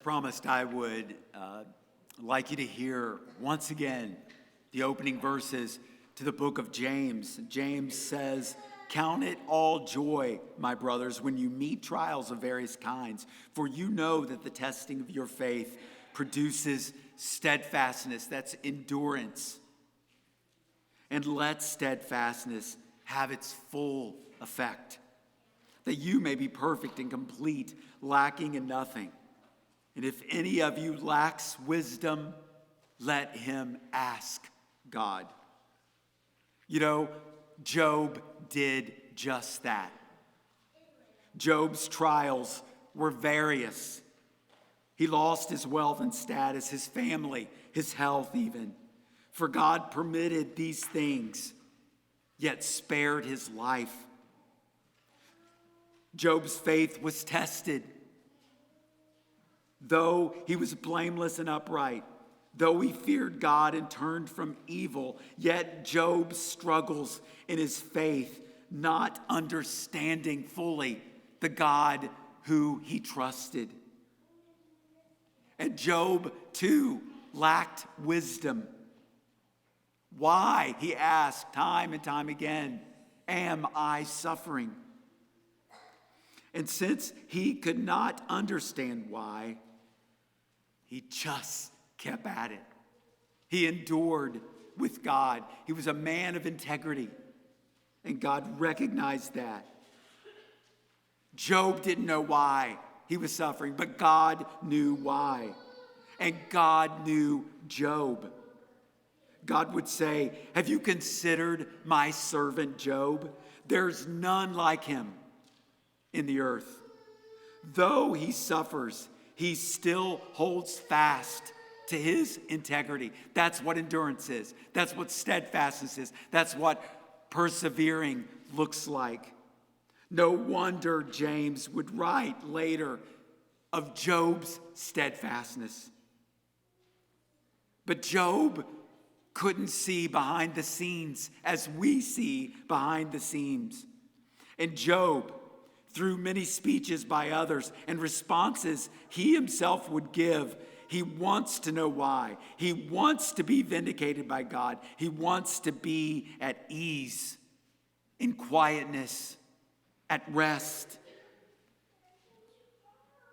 Promised I would like you to hear once again the opening verses to the book of James. James says, "Count it all joy, my brothers, when you meet trials of various kinds, for you know that the testing of your faith produces steadfastness," that's endurance. "And let steadfastness have its full effect, that you may be perfect and complete, lacking in nothing. And if any of you lacks wisdom, let him ask God." You know, Job did just that. Job's trials were various. He lost his wealth and status, his family, his health even. For God permitted these things, yet spared his life. Job's faith was tested. Though he was blameless and upright, though he feared God and turned from evil, yet Job struggles in his faith, not understanding fully the God who he trusted. And Job, too, lacked wisdom. Why, he asked time and time again, am I suffering? And since he could not understand why, he just kept at it. He endured with God. He was a man of integrity, and God recognized that. Job didn't know why he was suffering, but God knew why. And God knew Job. God would say, "Have you considered my servant Job? There's none like him in the earth. Though he suffers, he still holds fast to his integrity." That's what endurance is. That's what steadfastness is. That's what persevering looks like. No wonder James would write later of Job's steadfastness. But Job couldn't see behind the scenes as we see behind the scenes. And Job, through many speeches by others and responses he himself would give, he wants to know why. He wants to be vindicated by God. He wants to be at ease, in quietness, at rest.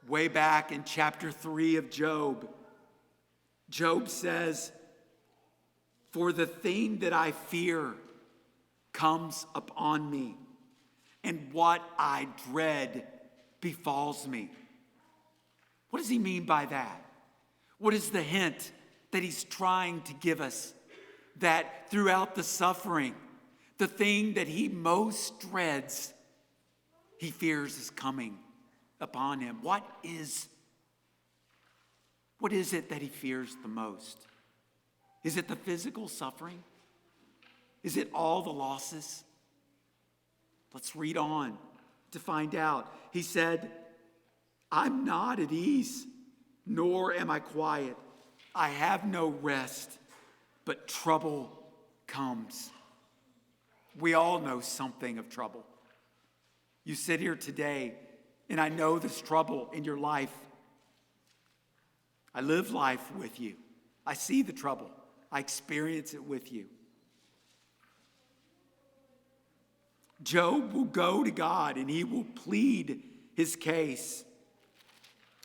Way back in chapter 3 of Job, Job says, "For the thing that I fear comes upon me, and what I dread befalls me." What does he mean by that? What is the hint that he's trying to give us? That throughout the suffering, the thing that he most dreads, he fears is coming upon him. What is it that he fears the most? Is it the physical suffering? Is it all the losses? Let's read on to find out. He said, "I'm not at ease, nor am I quiet. I have no rest, but trouble comes." We all know something of trouble. You sit here today, and I know there's trouble in your life. I live life with you. I see the trouble. I experience it with you. Job will go to God and he will plead his case.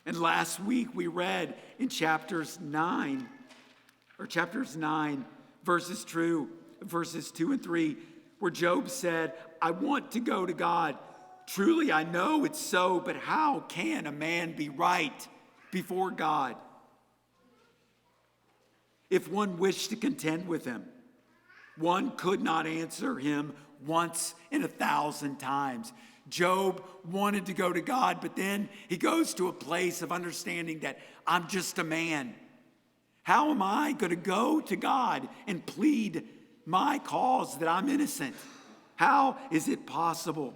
And last week we read in chapters 9, verses 2 and 3, where Job said, "I want to go to God. Truly I know it's so, but how can a man be right before God? If one wished to contend with him, one could not answer him once in 1,000 times." Job wanted to go to God, but then he goes to a place of understanding that I'm just a man. How am I going to go to God and plead my cause that I'm innocent? How is it possible?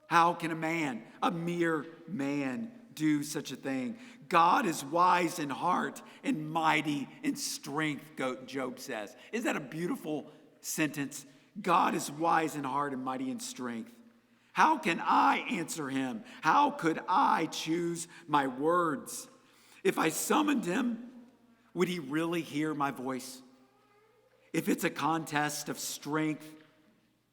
How can a mere man, do such a thing? God is wise in heart and mighty in strength, Job says. Isn't that a beautiful sentence? God is wise in heart and mighty in strength. How can I answer him? How could I choose my words? If I summoned him, would he really hear my voice? If it's a contest of strength,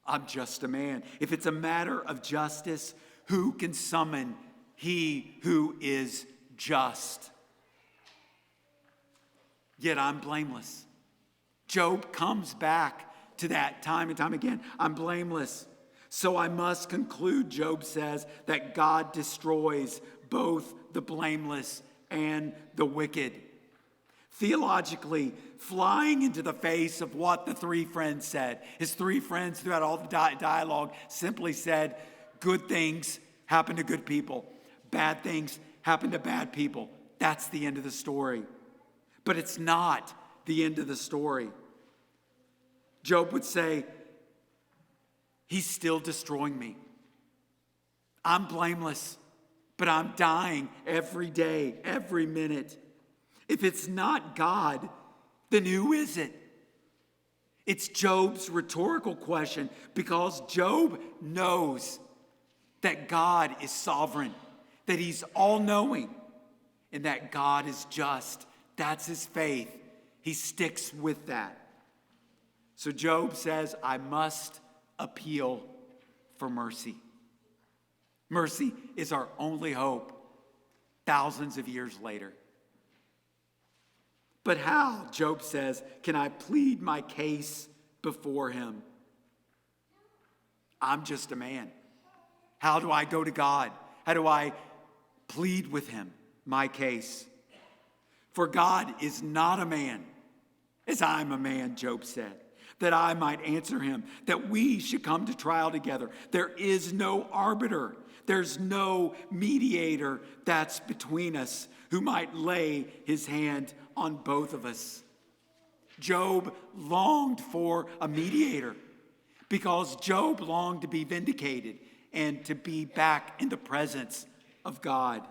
I'm just a man. If it's a matter of justice, who can summon he who is just? Yet I'm blameless. Job comes back to that time and time again. I'm blameless. So I must conclude, Job says, that God destroys both the blameless and the wicked. Theologically, flying into the face of what the three friends said. His three friends throughout all the dialogue simply said, good things happen to good people. Bad things happen to bad people. That's the end of the story. But it's not the end of the story. Job would say, he's still destroying me. I'm blameless, but I'm dying every day, every minute. If it's not God, then who is it? It's Job's rhetorical question because Job knows that God is sovereign, that he's all-knowing, and that God is just. That's his faith. He sticks with that. So Job says, I must appeal for mercy. Mercy is our only hope thousands of years later. But how, Job says, can I plead my case before him? I'm just a man. How do I go to God? How do I plead with him my case? For God is not a man, as I'm a man, Job said, that I might answer him, that we should come to trial together. There is no arbiter. There's no mediator that's between us who might lay his hand on both of us. Job longed for a mediator because Job longed to be vindicated and to be back in the presence of God.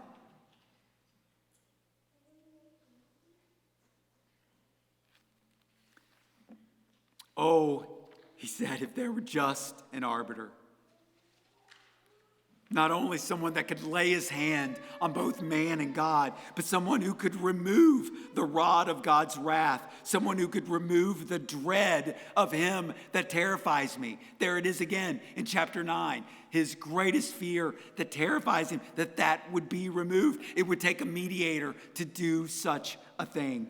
Oh, he said, if there were just an arbiter. Not only someone that could lay his hand on both man and God, but someone who could remove the rod of God's wrath, someone who could remove the dread of him that terrifies me. There it is again in chapter 9. His greatest fear that terrifies him, that would be removed. It would take a mediator to do such a thing.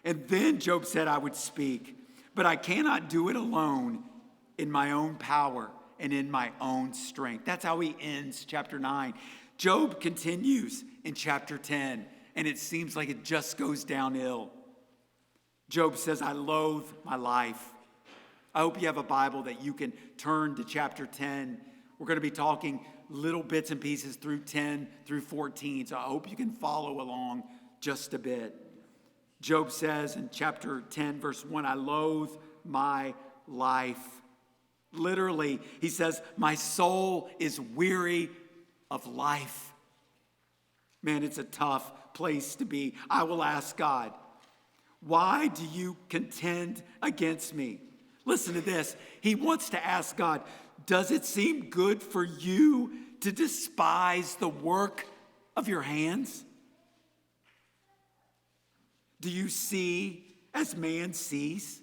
And then Job said, I would speak, but I cannot do it alone in my own power and in my own strength. That's how he ends chapter 9. Job continues in chapter 10, and it seems like it just goes downhill. Job says, I loathe my life. I hope you have a Bible that you can turn to chapter 10. We're going to be talking little bits and pieces through 10 through 14, so I hope you can follow along just a bit. Job says in chapter 10, verse 1, I loathe my life. Literally, he says, my soul is weary of life. Man, it's a tough place to be. I will ask God, why do you contend against me? Listen to this. He wants to ask God, does it seem good for you to despise the work of your hands? Do you see as man sees?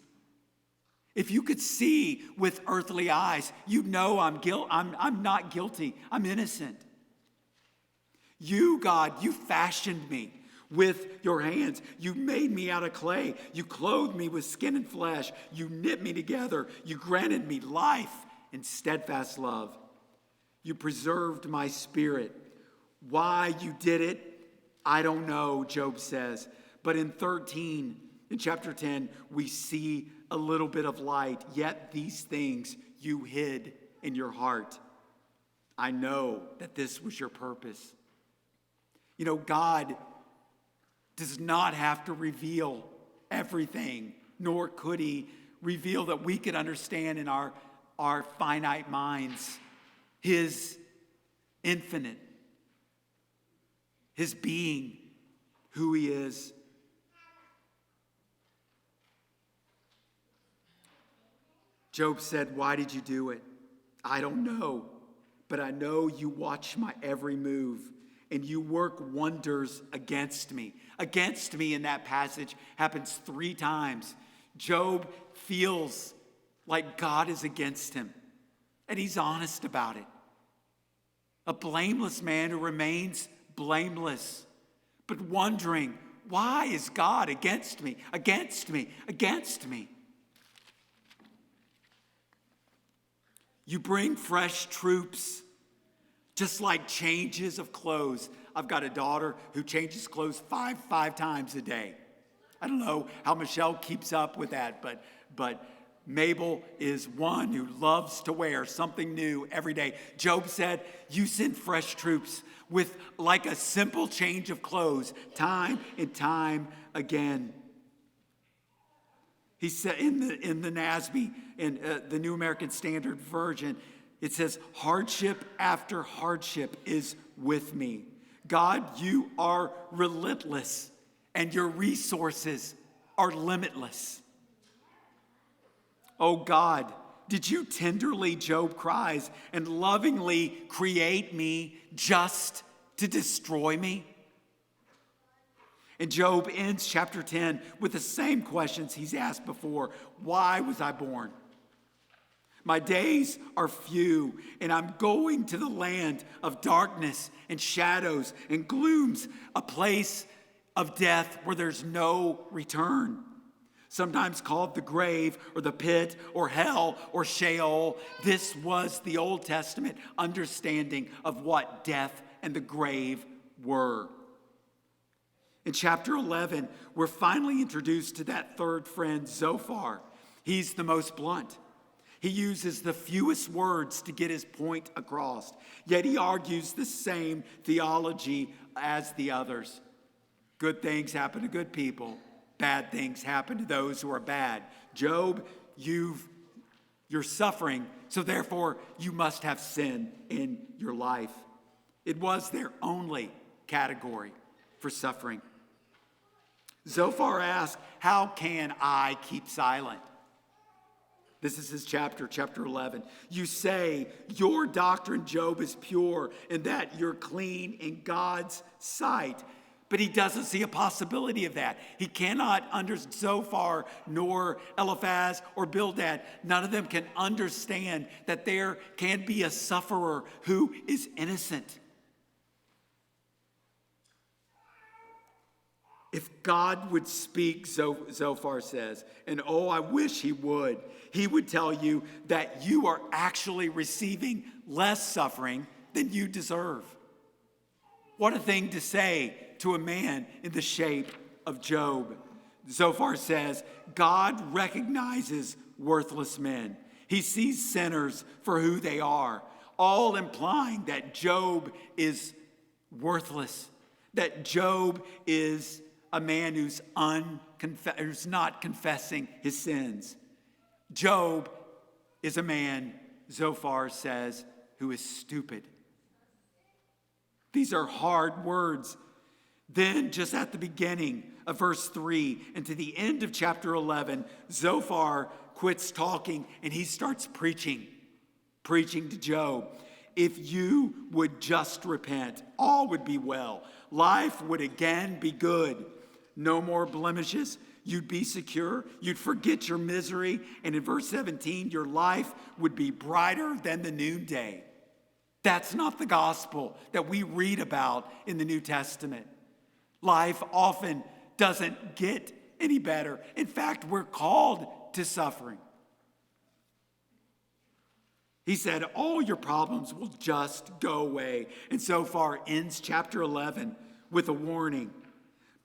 If you could see with earthly eyes, you know I'm not guilty. I'm innocent. You, God, you fashioned me with your hands. You made me out of clay. You clothed me with skin and flesh. You knit me together. You granted me life and steadfast love. You preserved my spirit. Why you did it, I don't know, Job says. But in chapter 10, we see a little bit of light. Yet these things you hid in your heart. I know that this was your purpose. You know, God does not have to reveal everything, nor could he reveal that we could understand in our finite minds his infinite, his being, who he is. Job said, why did you do it? I don't know, but I know you watch my every move, and you work wonders against me. Against me in that passage happens 3 times. Job feels like God is against him, and he's honest about it. A blameless man who remains blameless, but wondering, why is God against me, against me, against me? You bring fresh troops, just like changes of clothes. I've got a daughter who changes clothes five times a day. I don't know how Michelle keeps up with that, but Mabel is one who loves to wear something new every day. Job said, you send fresh troops with like a simple change of clothes, time and time again. He said in the NASB, in the New American Standard Version, it says, hardship after hardship is with me. God, you are relentless, and your resources are limitless. Oh God, did you tenderly, Job cries, and lovingly create me just to destroy me? And Job ends chapter 10 with the same questions he's asked before. Why was I born? My days are few, and I'm going to the land of darkness and shadows and glooms, a place of death where there's no return. Sometimes called the grave or the pit or hell or Sheol. This was the Old Testament understanding of what death and the grave were. In chapter 11, we're finally introduced to that third friend, Zophar. He's the most blunt. He uses the fewest words to get his point across, yet he argues the same theology as the others. Good things happen to good people. Bad things happen to those who are bad. Job, you're suffering, so therefore you must have sin in your life. It was their only category for suffering. Zophar asked, how can I keep silent? This is his chapter 11. You say your doctrine, Job, is pure and that you're clean in God's sight. But he doesn't see a possibility of that. He cannot Zophar nor Eliphaz or Bildad. None of them can understand that there can be a sufferer who is innocent. If God would speak, Zophar says, and oh, I wish he would tell you that you are actually receiving less suffering than you deserve. What a thing to say to a man in the shape of Job. Zophar says, God recognizes worthless men. He sees sinners for who they are, all implying that Job is worthless, that Job is a man who's not confessing his sins. Job is a man, Zophar says, who is stupid. These are hard words. Then, just at the beginning of verse 3 and to the end of chapter 11, Zophar quits talking and he starts preaching to Job. If you would just repent, all would be well. Life would again be good. No more blemishes. You'd be secure. You'd forget your misery. And in verse 17, your life would be brighter than the noonday. That's not the gospel that we read about in the New Testament. Life often doesn't get any better. In fact, we're called to suffering. He said, all your problems will just go away. And Zophar ends chapter 11 with a warning.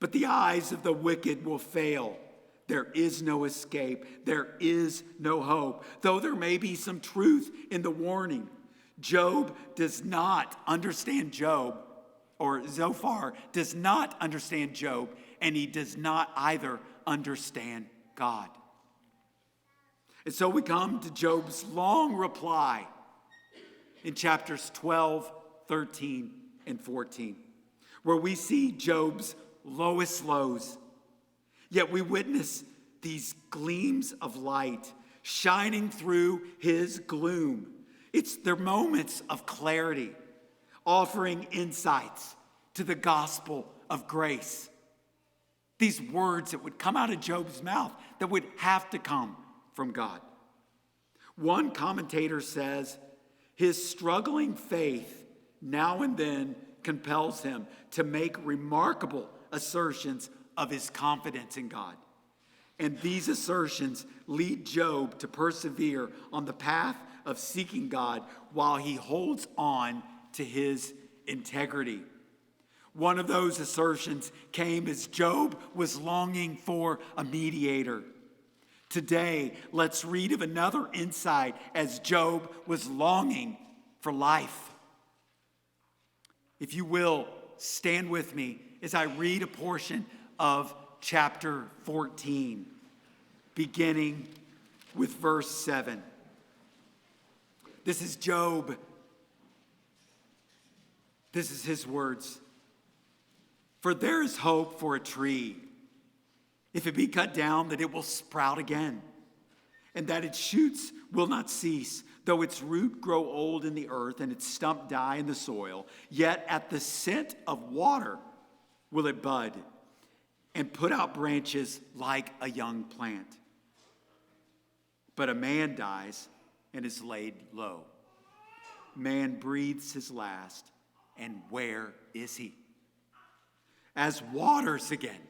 But the eyes of the wicked will fail. There is no escape. There is no hope. Though there may be some truth in the warning, Job does not understand Job, or Zophar does not understand Job, and he does not either understand God. And so we come to Job's long reply in chapters 12, 13, and 14, where we see Job's lowest lows. Yet we witness these gleams of light shining through his gloom. They're moments of clarity, offering insights to the gospel of grace. These words that would come out of Job's mouth that would have to come from God. One commentator says, his struggling faith now and then compels him to make remarkable assertions of his confidence in God. And these assertions lead Job to persevere on the path of seeking God while he holds on to his integrity. One of those assertions came as Job was longing for a mediator. Today, let's read of another insight as Job was longing for life. If you will, stand with me as I read a portion of chapter 14, beginning with verse 7. This is Job. This is his words. For there is hope for a tree, if it be cut down, that it will sprout again, and that its shoots will not cease, though its root grow old in the earth and its stump die in the soil. Yet at the scent of water will it bud and put out branches like a young plant. But a man dies and is laid low. Man breathes his last, and where is he? As waters again,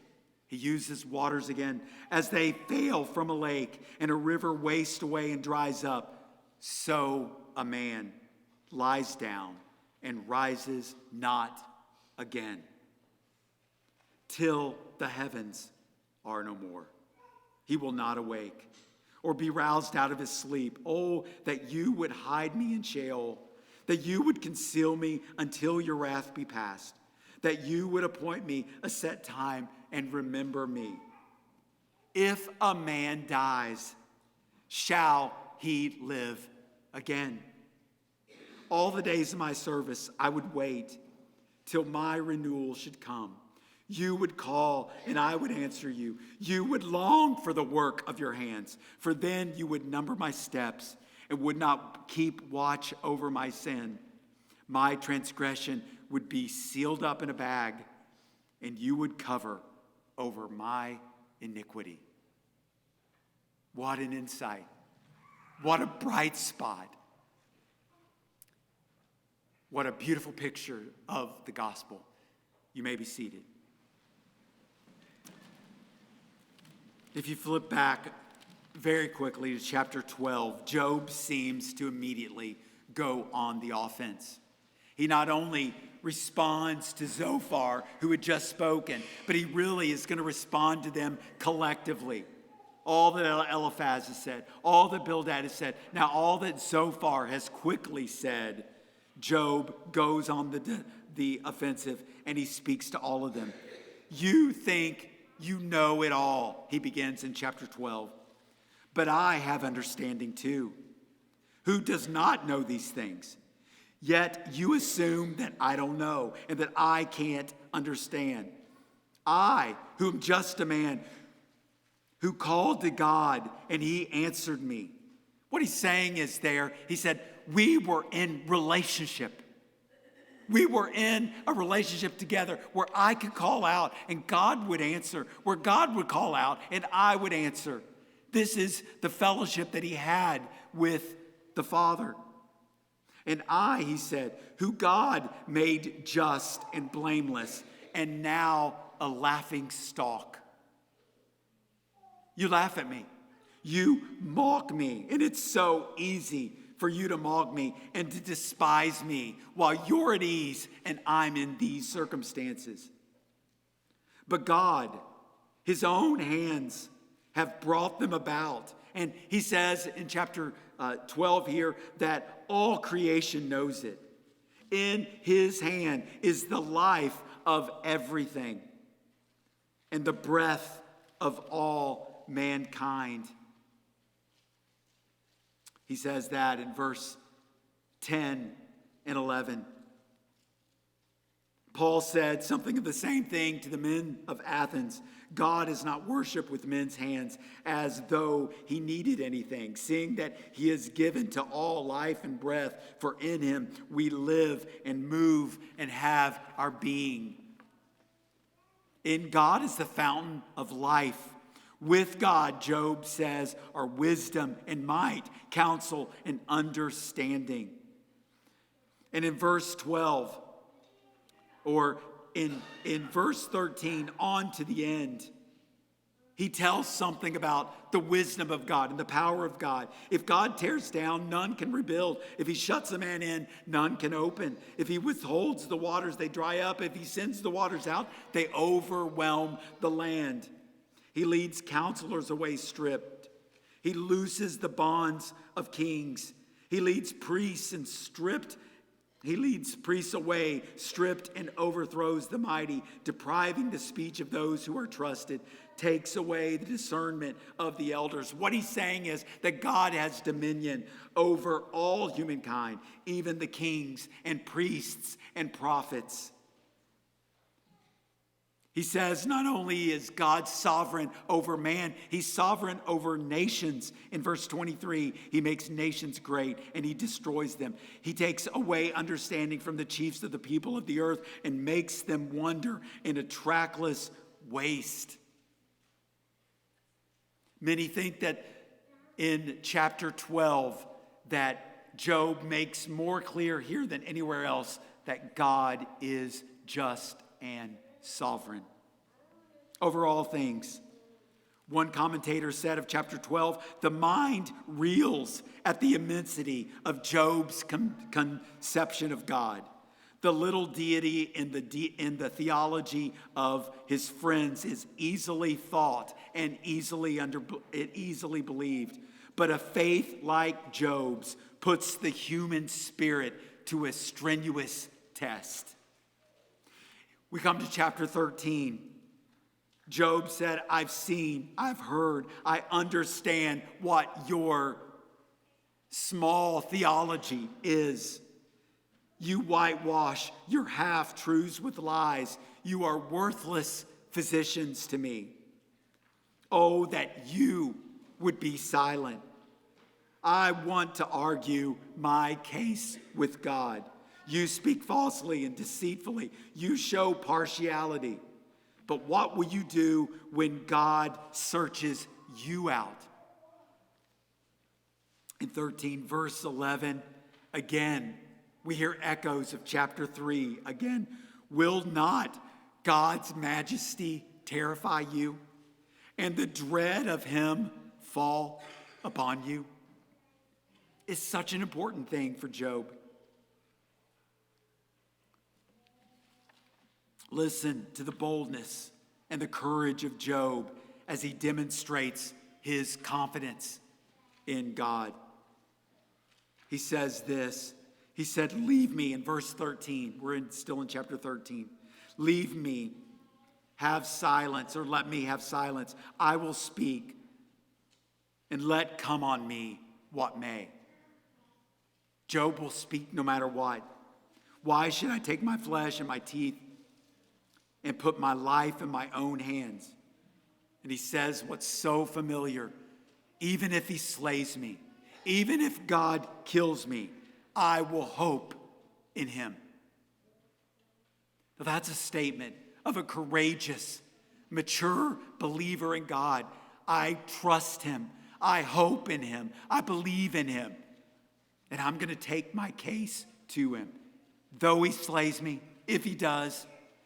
he uses waters again, as they fail from a lake and a river wastes away and dries up, so a man lies down and rises not again, till the heavens are no more. He will not awake or be roused out of his sleep. Oh, that you would hide me in Sheol, that you would conceal me until your wrath be past, that you would appoint me a set time and remember me. If a man dies, shall he live again? All the days of my service I would wait till my renewal should come. You would call and I would answer you. You would long for the work of your hands, for then you would number my steps and would not keep watch over my sin. My transgression would be sealed up in a bag, and you would cover over my iniquity. What an insight. What a bright spot. What a beautiful picture of the gospel. You may be seated. If you flip back very quickly to chapter 12, Job seems to immediately go on the offense. He not only responds to Zophar, who had just spoken, but he really is going to respond to them collectively. All that Eliphaz has said, all that Bildad has said, now all that Zophar has quickly said, Job goes on the offensive and he speaks to all of them. You think you know it all, he begins in chapter 12. But I have understanding too. Who does not know these things? Yet you assume that I don't know and that I can't understand. I, who am just a man, who called to God and he answered me. What he's saying is there, he said, we were in relationship. We were in a relationship together where I could call out and God would answer, where God would call out and I would answer. This is the fellowship that he had with the Father. And I, he said, who God made just and blameless, and now a laughing stock. You laugh at me. You mock me. And it's so easy for you to mock me and to despise me while you're at ease and I'm in these circumstances. But God, his own hands have brought them about. And he says in chapter 12 here that all creation knows it. In his hand is the life of everything and the breath of all mankind. He says that in verse 10 and 11. Paul said something of the same thing to the men of Athens. God is not worshipped with men's hands as though he needed anything, seeing that he has given to all life and breath, for in him we live and move and have our being. In God is the fountain of life. With God, Job says, are wisdom and might, counsel and understanding. And in verse 12, or in verse 13 on to the end, he tells something about the wisdom of God and the power of God. If God tears down, none can rebuild. If he shuts a man in, none can open. If he withholds the waters, they dry up. If he sends the waters out, they overwhelm the land. He leads counselors away stripped. He looses the bonds of kings. He leads priests away, stripped, and overthrows the mighty, depriving the speech of those who are trusted, takes away the discernment of the elders. What he's saying is that God has dominion over all humankind, even the kings and priests and prophets. He says not only is God sovereign over man, he's sovereign over nations. In verse 23, he makes nations great and he destroys them. He takes away understanding from the chiefs of the people of the earth and makes them wander in a trackless waste. Many think that in chapter 12 that Job makes more clear here than anywhere else that God is just and sovereign over all things. One commentator said of chapter 12, the mind reels at the immensity of Job's conception of God. The little deity in the theology of his friends is easily thought and easily believed. But a faith like Job's puts the human spirit to a strenuous test. We come to chapter 13. Job said, I've seen, I've heard, I understand what your small theology is. You whitewash your half-truths with lies. You are worthless physicians to me. Oh, that you would be silent. I want to argue my case with God. You speak falsely and deceitfully. You show partiality. But what will you do when God searches you out? In 13, verse 11, again, we hear echoes of chapter 3. Again, will not God's majesty terrify you, and the dread of him fall upon you? It's such an important thing for Job. Listen to the boldness and the courage of Job as he demonstrates his confidence in God. He says this. He said, leave me, in verse 13. Still in chapter 13. Leave me, have silence, or let me have silence. I will speak, and let come on me what may. Job will speak no matter what. Why should I take my flesh and my teeth and put my life in my own hands? And he says what's so familiar. Even if he slays me, even if God kills me, I will hope in him. Now that's a statement of a courageous, mature believer in God. I trust him. I hope in him. I believe in him. And I'm going to take my case to him. Though he slays me, if he does,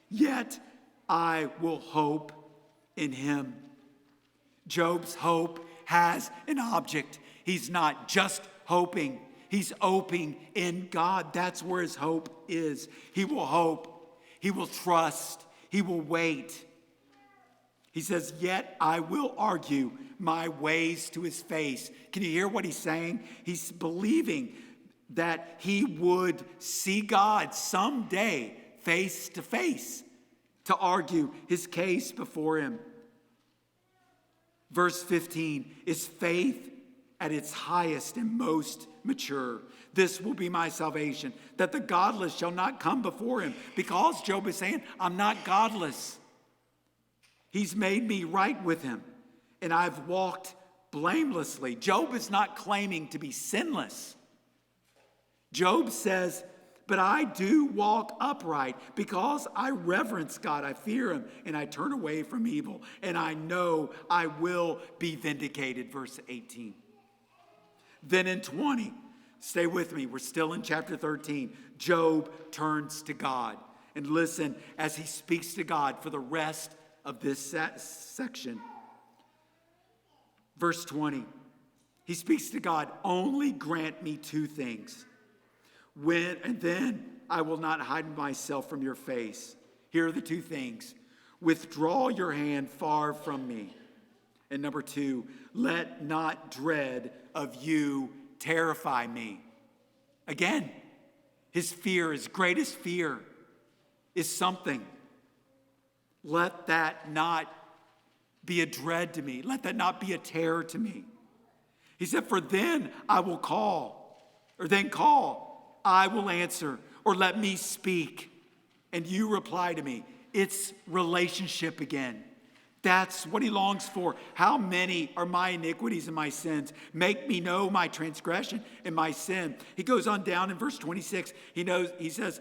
yet I will hope in him. Job's hope has an object. He's not just hoping. He's hoping in God. That's where his hope is. He will hope. He will trust. He will wait. He says, yet I will argue my ways to his face. Can you hear what he's saying? He's believing that he would see God someday face to face to argue his case before him. Verse 15 is faith at its highest and most mature. This will be my salvation, that the godless shall not come before him. Because Job is saying, I'm not godless. He's made me right with him, and I've walked blamelessly. Job is not claiming to be sinless. Job says, but I do walk upright because I reverence God. I fear him, and I turn away from evil, and I know I will be vindicated. Verse 18. Then in 20, stay with me. We're still in chapter 13. Job turns to God. And listen as he speaks to God for the rest of this section. Verse 20. He speaks to God, only grant me two things. And then I will not hide myself from your face. Here are the two things. Withdraw your hand far from me. And number two, let not dread of you terrify me. Again, his fear, his greatest fear is something. Let that not be a dread to me. Let that not be a terror to me. He said, for then I will call, I will answer, or let me speak, and you reply to me. It's relationship again. That's what he longs for. How many are my iniquities and my sins? Make me know my transgression and my sin. He goes on down in verse 26. He says,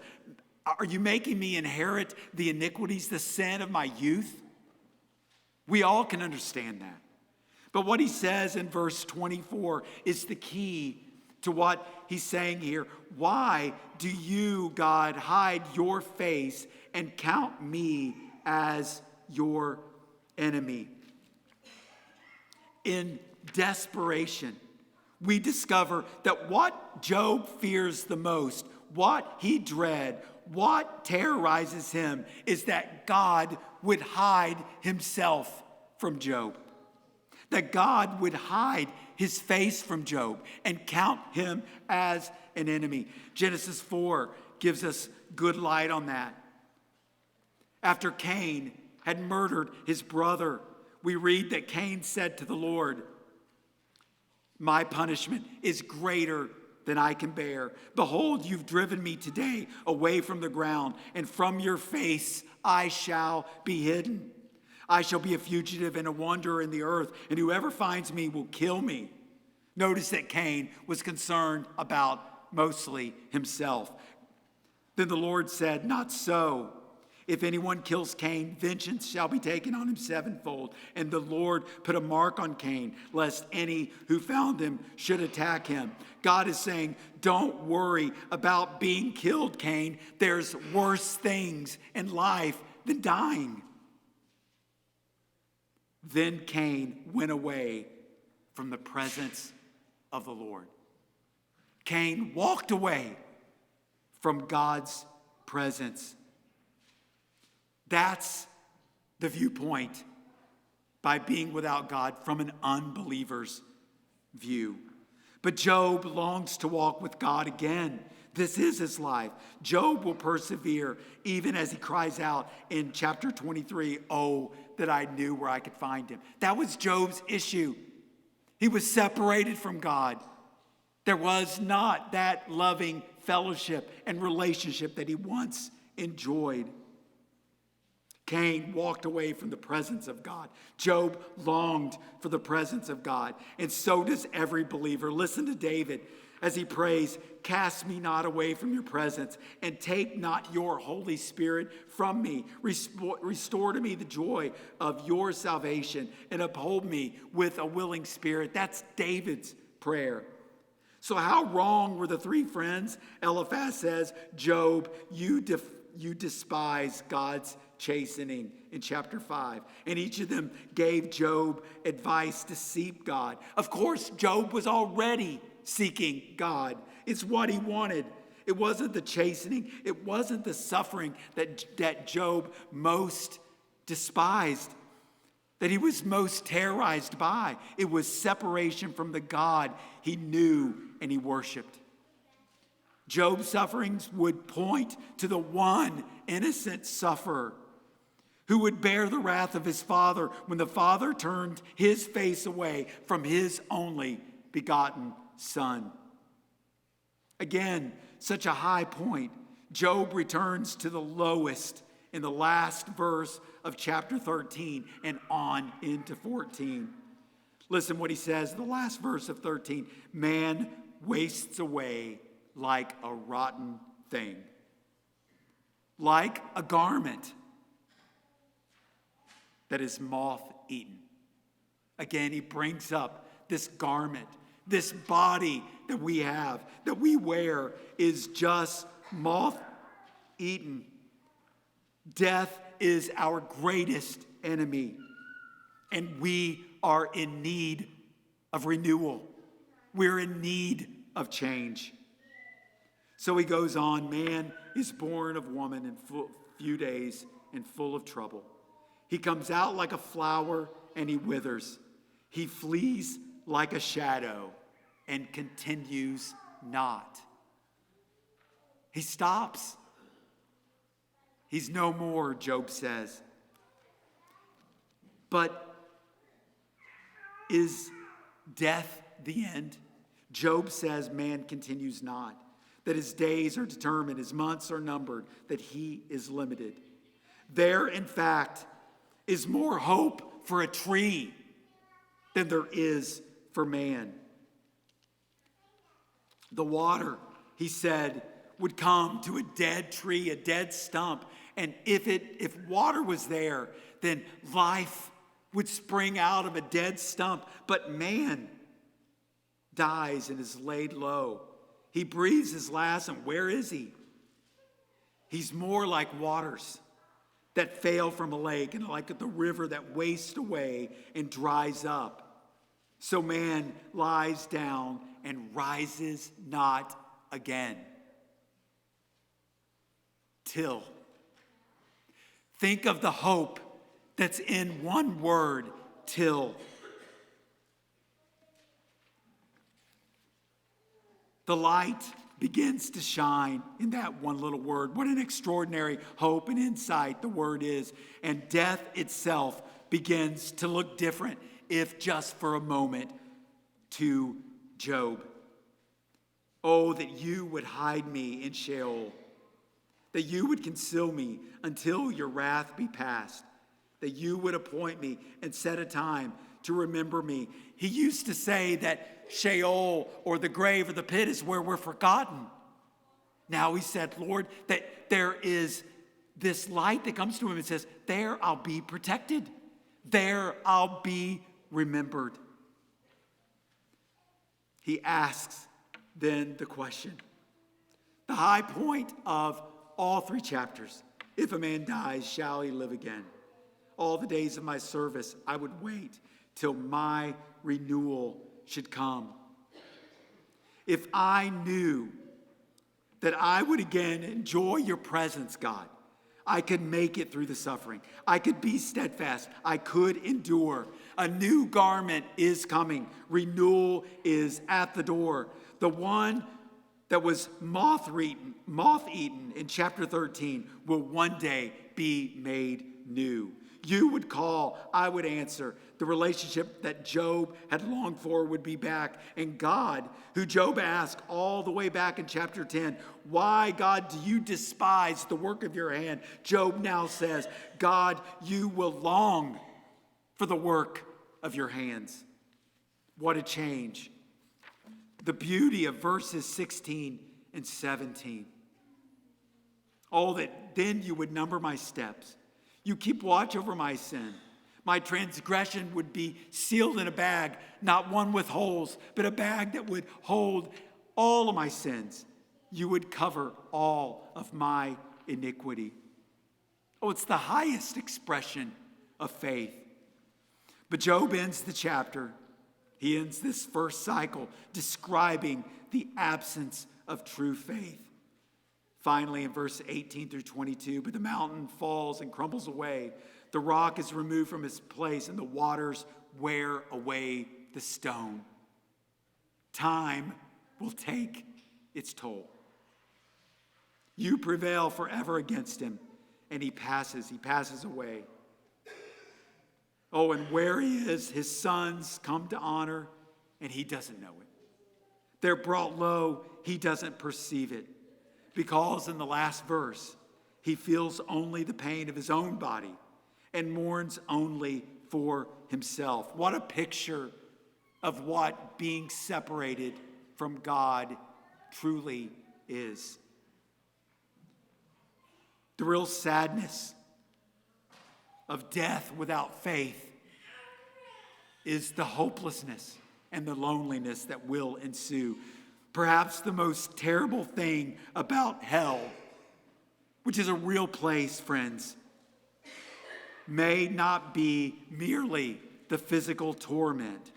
are you making me inherit the iniquities, the sin of my youth? We all can understand that. But what he says in verse 24 is the key to what he's saying here. Why do you, God, hide your face and count me as your enemy? In desperation, we discover that what Job fears the most, what he dreads, what terrorizes him, is that God would hide himself from Job. That God would hide his face from Job and count him as an enemy. Genesis 4 gives us good light on that. After Cain had murdered his brother, we read that Cain said to the Lord, my punishment is greater than I can bear. Behold, you've driven me today away from the ground, and from your face I shall be hidden. I shall be a fugitive and a wanderer in the earth, and whoever finds me will kill me. Notice that Cain was concerned about mostly himself. Then the Lord said, not so. If anyone kills Cain, vengeance shall be taken on him sevenfold. And the Lord put a mark on Cain, lest any who found him should attack him. God is saying, don't worry about being killed, Cain. There's worse things in life than dying. Then Cain went away from the presence of the Lord. Cain walked away from God's presence. That's the viewpoint by being without God from an unbeliever's view. But Job longs to walk with God again. This is his life. Job will persevere even as he cries out in chapter 23, oh, that I knew where I could find him. That was Job's issue. He was separated from God. There was not that loving fellowship and relationship that he once enjoyed. Cain walked away from the presence of God. Job longed for the presence of God. And so does every believer. Listen to David as he prays, cast me not away from your presence, and take not your Holy Spirit from me. Restore to me the joy of your salvation, and uphold me with a willing spirit. That's David's prayer. So how wrong were the three friends? Eliphaz says, Job, you despise God's chastening in chapter 5. And each of them gave Job advice to seek God. Of course, Job was already seeking God. It's what he wanted. It wasn't the chastening. It wasn't the suffering that Job most despised, that he was most terrorized by. It was separation from the God he knew and he worshiped. Job's sufferings would point to the one innocent sufferer who would bear the wrath of his father when the father turned his face away from his only begotten son. Again, such a high point. Job returns to the lowest in the last verse of chapter 13 and on into 14. Listen what he says, the last verse of 13. Man wastes away like a rotten thing, like a garment that is moth-eaten. Again, he brings up this garment, this body that we have, that we wear, is just moth-eaten. Death is our greatest enemy, and we are in need of renewal. We're in need of change. So he goes on, man is born of woman in few days and full of trouble. He comes out like a flower and he withers. He flees like a shadow and continues not. He stops. He's no more, Job says. But is death the end? Job says man continues not, that his days are determined, his months are numbered, that he is limited. There, in fact, is more hope for a tree than there is for man. The water, he said, would come to a dead tree, a dead stump, and if water was there, then life would spring out of a dead stump. But man dies and is laid low. He breathes his last, and where is he? He's more like waters that fail from a lake and like the river that wastes away and dries up. So man lies down and rises not again. Till. Think of the hope that's in one word, till. The light begins to shine in that one little word. What an extraordinary hope and insight the word is. And death itself begins to look different, if just for a moment, to Job. Oh, that you would hide me in Sheol, that you would conceal me until your wrath be past, that you would appoint me and set a time to remember me. He used to say that Sheol, or the grave or the pit, is where we're forgotten. Now he said, Lord, that there is this light that comes to him and says, there I'll be protected. There I'll be remembered. He asks then the question, the high point of all three chapters. If a man dies, shall he live again? All the days of my service I would wait till my renewal should come. If I knew that I would again enjoy your presence, God, I could make it through the suffering. I could be steadfast. I could endure. A new garment is coming. Renewal is at the door. The one that was moth-eaten in chapter 13 will one day be made new. You would call, I would answer. The relationship that Job had longed for would be back. And God, who Job asked all the way back in chapter 10, why, God, do you despise the work of your hand? Job now says, God, you will long for the work of your hands. What a change. The beauty of verses 16 and 17. Oh, that then you would number my steps. You keep watch over my sin. My transgression would be sealed in a bag, not one with holes, but a bag that would hold all of my sins. You would cover all of my iniquity. Oh, it's the highest expression of faith. But Job ends the chapter. He ends this first cycle describing the absence of true faith. Finally, in verse 18 through 22, but the mountain falls and crumbles away. The rock is removed from its place, and the waters wear away the stone. Time will take its toll. You prevail forever against him, and he passes away. Oh, and where he is, his sons come to honor, and he doesn't know it. They're brought low, he doesn't perceive it. Because in the last verse, he feels only the pain of his own body and mourns only for himself. What a picture of what being separated from God truly is. The real sadness of death without faith is the hopelessness and the loneliness that will ensue. Perhaps the most terrible thing about hell, which is a real place, friends, may not be merely the physical torment,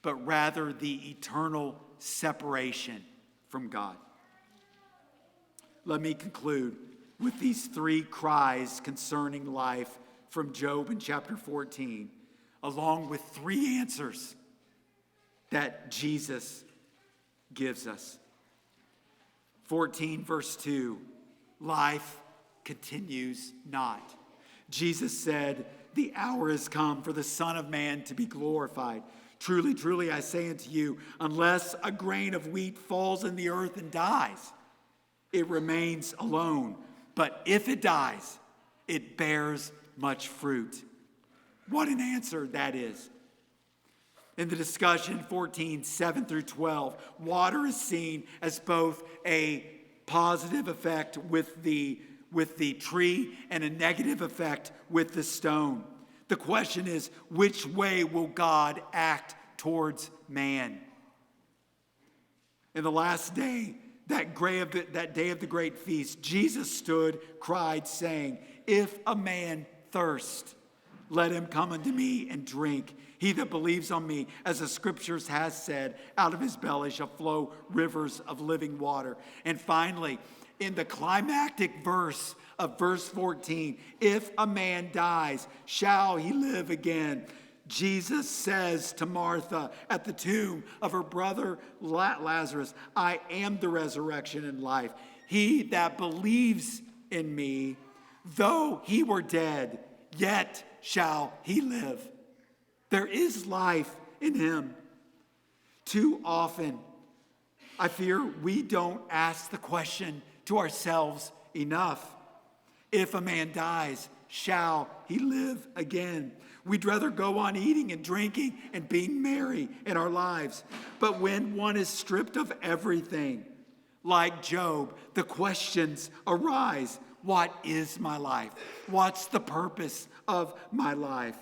but rather the eternal separation from God. Let me conclude with these three cries concerning life from Job in chapter 14, along with three answers that Jesus gives us. 14 verse 2, life continues not. Jesus said, the hour has come for the Son of Man to be glorified. Truly, truly, I say unto you, unless a grain of wheat falls in the earth and dies, it remains alone. But if it dies, it bears much fruit. What an answer that is. In the discussion 14, 7 through 12, water is seen as both a positive effect with the tree and a negative effect with the stone. The question is, which way will God act towards man? In the last day, that day of the great feast, Jesus stood, cried, saying, if a man thirst, let him come unto me and drink. He that believes on me, as the scriptures has said, out of his belly shall flow rivers of living water. And finally, in the climactic verse of verse 14, if a man dies, shall he live again? Jesus says to Martha at the tomb of her brother Lazarus, I am the resurrection and life. He that believes in me, though he were dead, yet shall he live. There is life in him. Too often, I fear we don't ask the question to ourselves enough. If a man dies, shall he live again? We'd rather go on eating and drinking and being merry in our lives. But when one is stripped of everything, like Job, the questions arise. What is my life? What's the purpose of my life?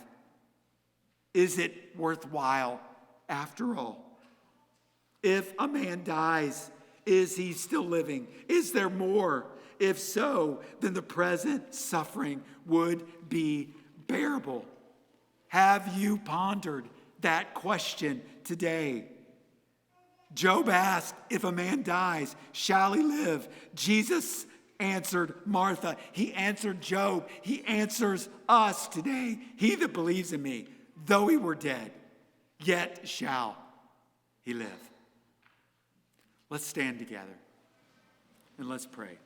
Is it worthwhile after all? If a man dies, is he still living? Is there more? If so, then the present suffering would be bearable. Have you pondered that question today? Job asked, if a man dies, shall he live? Jesus answered Martha. He answered Job. He answers us today. He that believes in me, though he were dead, yet shall he live. Let's stand together and let's pray.